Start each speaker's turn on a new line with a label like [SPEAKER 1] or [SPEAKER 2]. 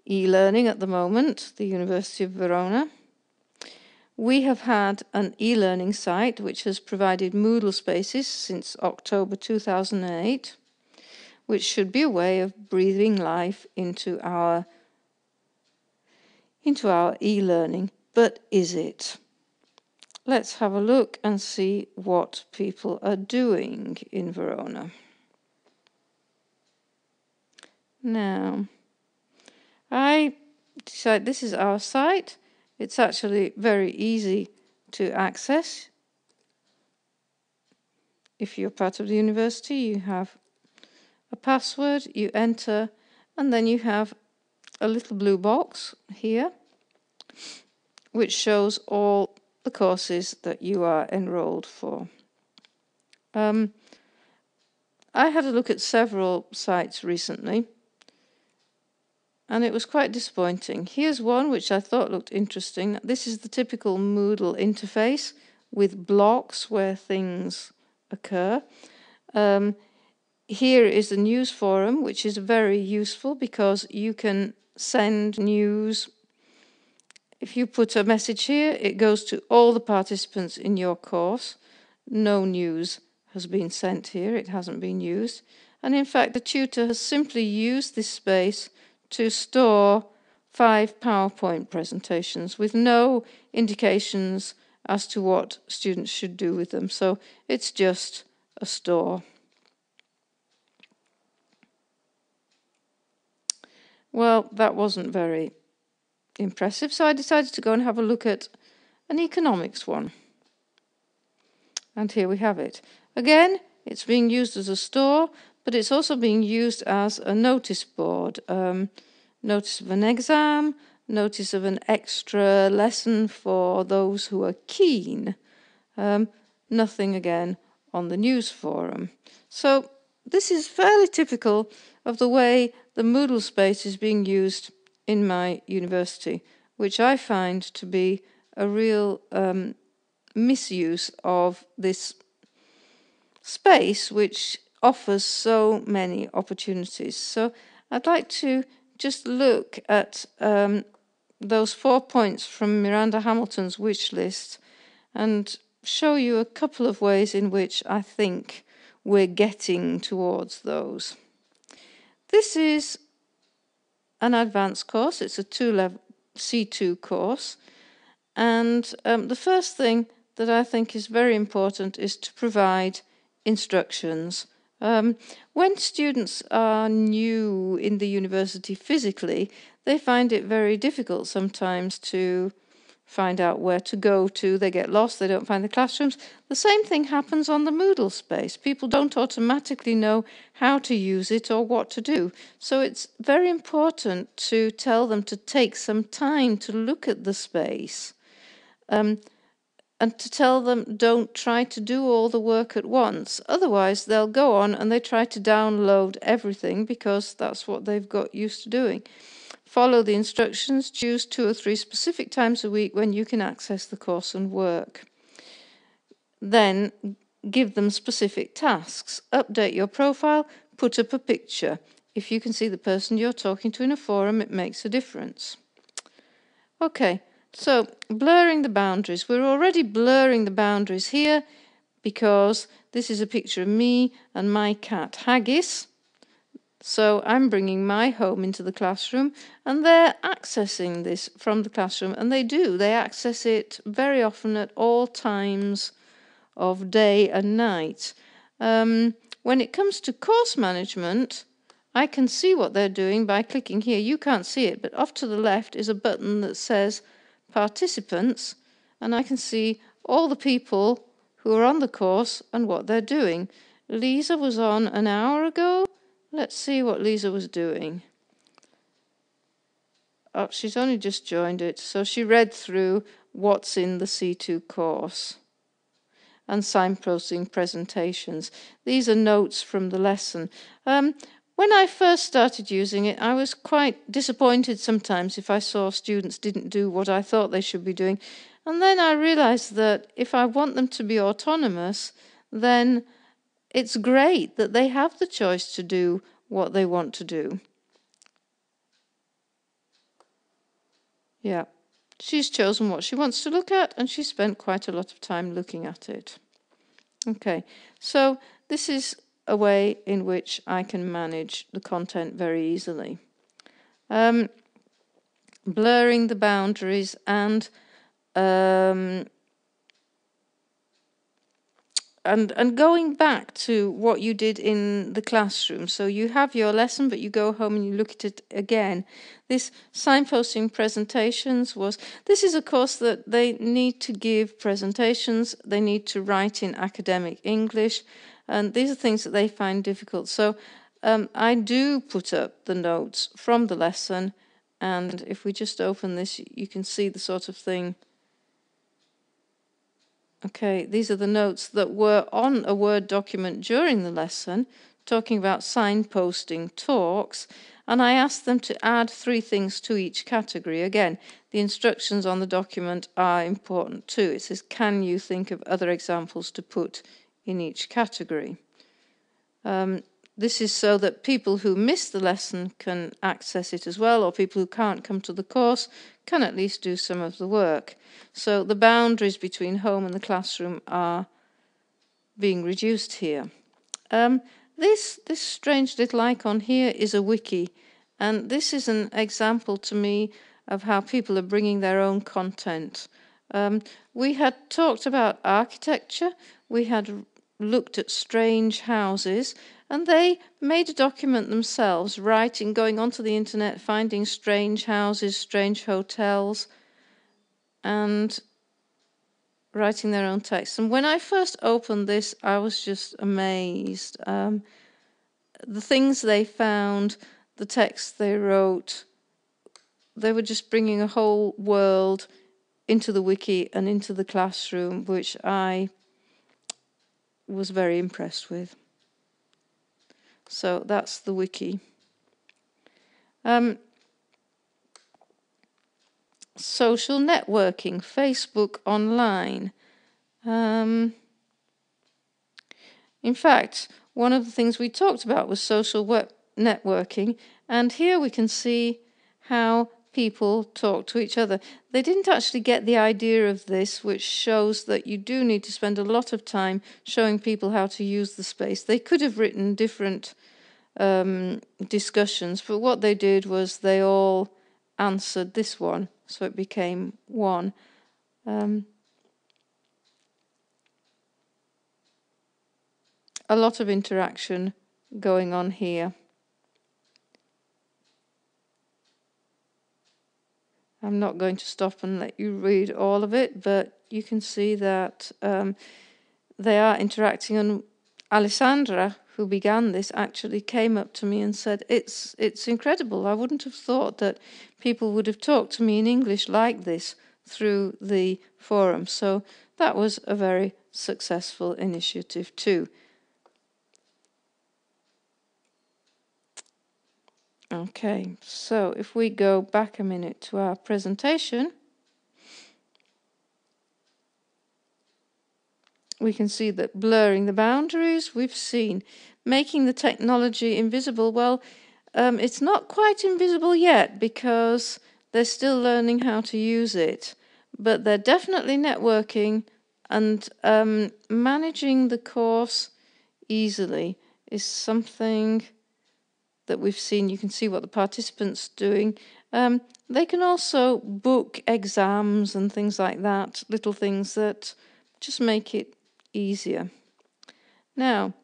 [SPEAKER 1] e-learning at the moment, the University of Verona. We have had an e-learning site which has provided Moodle spaces since October 2008, which should be a way of breathing life into our e-learning. But is it? Let's have a look and see what people are doing in Verona. Now, I decided this is our site. It's actually very easy to access. If you're part of the university, you have a password, you enter, and then you have a little blue box here, which shows all the courses that you are enrolled for. I had a look at several sites recently, and it was quite disappointing. Here's one which I thought looked interesting. This is the typical Moodle interface with blocks where things occur. Here is the news forum, which is very useful because you can send news. If you put a message here, it goes to all the participants in your course. No news has been sent here, it hasn't been used. And in fact, the tutor has simply used this space to store 5 PowerPoint presentations with no indications as to what students should do with them. So it's just a store. Well, that wasn't very impressive, so I decided to go and have a look at an economics one. And here we have it. Again, it's being used as a store, but it's also being used as a notice board. Notice of an exam, notice of an extra lesson for those who are keen. Nothing again on the news forum. So this is fairly typical of the way the Moodle space is being used in my university, which I find to be a real misuse of this space, which offers so many opportunities. So I'd like to just look at those 4 points from Miranda Hamilton's wish list and show you a couple of ways in which I think we're getting towards those. This is an advanced course. It's a C2 course. And the first thing that I think is very important is to provide instructions. When students are new in the university physically, they find it very difficult sometimes to find out where to go to. They get lost, they don't find the classrooms. The same thing happens on the Moodle space. People don't automatically know how to use it or what to do. So it's very important to tell them to take some time to look at the space. And to tell them don't try to do all the work at once. Otherwise, they'll go on and they try to download everything because that's what they've got used to doing. Follow the instructions, choose 2 or 3 specific times a week when you can access the course and work. Then give them specific tasks. Update your profile, put up a picture. If you can see the person you're talking to in a forum, it makes a difference. Okay. So, blurring the boundaries. We're already blurring the boundaries here because this is a picture of me and my cat Haggis. So I'm bringing my home into the classroom and they're accessing this from the classroom, and they do. They access it very often at all times of day and night. When it comes to course management, I can see what they're doing by clicking here. You can't see it, but off to the left is a button that says participants, and I can see all the people who are on the course and what they're doing. Lisa was on an hour ago. Let's see what Lisa was doing. Oh, she's only just joined it, so she read through what's in the C2 course and signposting presentations. These are notes from the lesson. When I first started using it, I was quite disappointed sometimes if I saw students didn't do what I thought they should be doing. And then I realized that if I want them to be autonomous, then it's great that they have the choice to do what they want to do. Yeah, she's chosen what she wants to look at, and she spent quite a lot of time looking at it. Okay, so this is a way in which I can manage the content very easily. Blurring the boundaries and going back to what you did in the classroom. So you have your lesson, but you go home and you look at it again. This signposting presentations this is a course that they need to give presentations, they need to write in academic English, and these are things that they find difficult. So I do put up the notes from the lesson, and if we just open this, you can see the sort of thing. Okay, these are the notes that were on a Word document during the lesson, talking about signposting talks, and I asked them to add 3 things to each category. Again, the instructions on the document are important too. It says, can you think of other examples to put in each category? This is so that people who miss the lesson can access it as well, or people who can't come to the course can at least do some of the work. So the boundaries between home and the classroom are being reduced here. This strange little icon here is a wiki, and this is an example to me of how people are bringing their own content. We had talked about architecture, we had looked at strange houses, and they made a document themselves, going onto the internet, finding strange houses, strange hotels, and writing their own text. And when I first opened this, I was just amazed. The things they found, the text they wrote, they were just bringing a whole world into the wiki and into the classroom, which I was very impressed with. So that's the wiki. Social networking, Facebook online. In fact, one of the things we talked about was social networking, and here we can see how people talk to each other. They didn't actually get the idea of this, which shows that you do need to spend a lot of time showing people how to use the space. They could have written different discussions, but what they did was they all answered this one, so it became one. A lot of interaction going on here. I'm not going to stop and let you read all of it, but you can see that they are interacting, and Alessandra, who began this, actually came up to me and said, it's incredible. I wouldn't have thought that people would have talked to me in English like this through the forum. So that was a very successful initiative too. Okay, so if we go back a minute to our presentation, we can see that blurring the boundaries, we've seen making the technology invisible. Well, it's not quite invisible yet because they're still learning how to use it, but they're definitely networking, and managing the course easily is something that we've seen. You can see what the participants are doing. They can also book exams and things like that, little things that just make it easier. Now,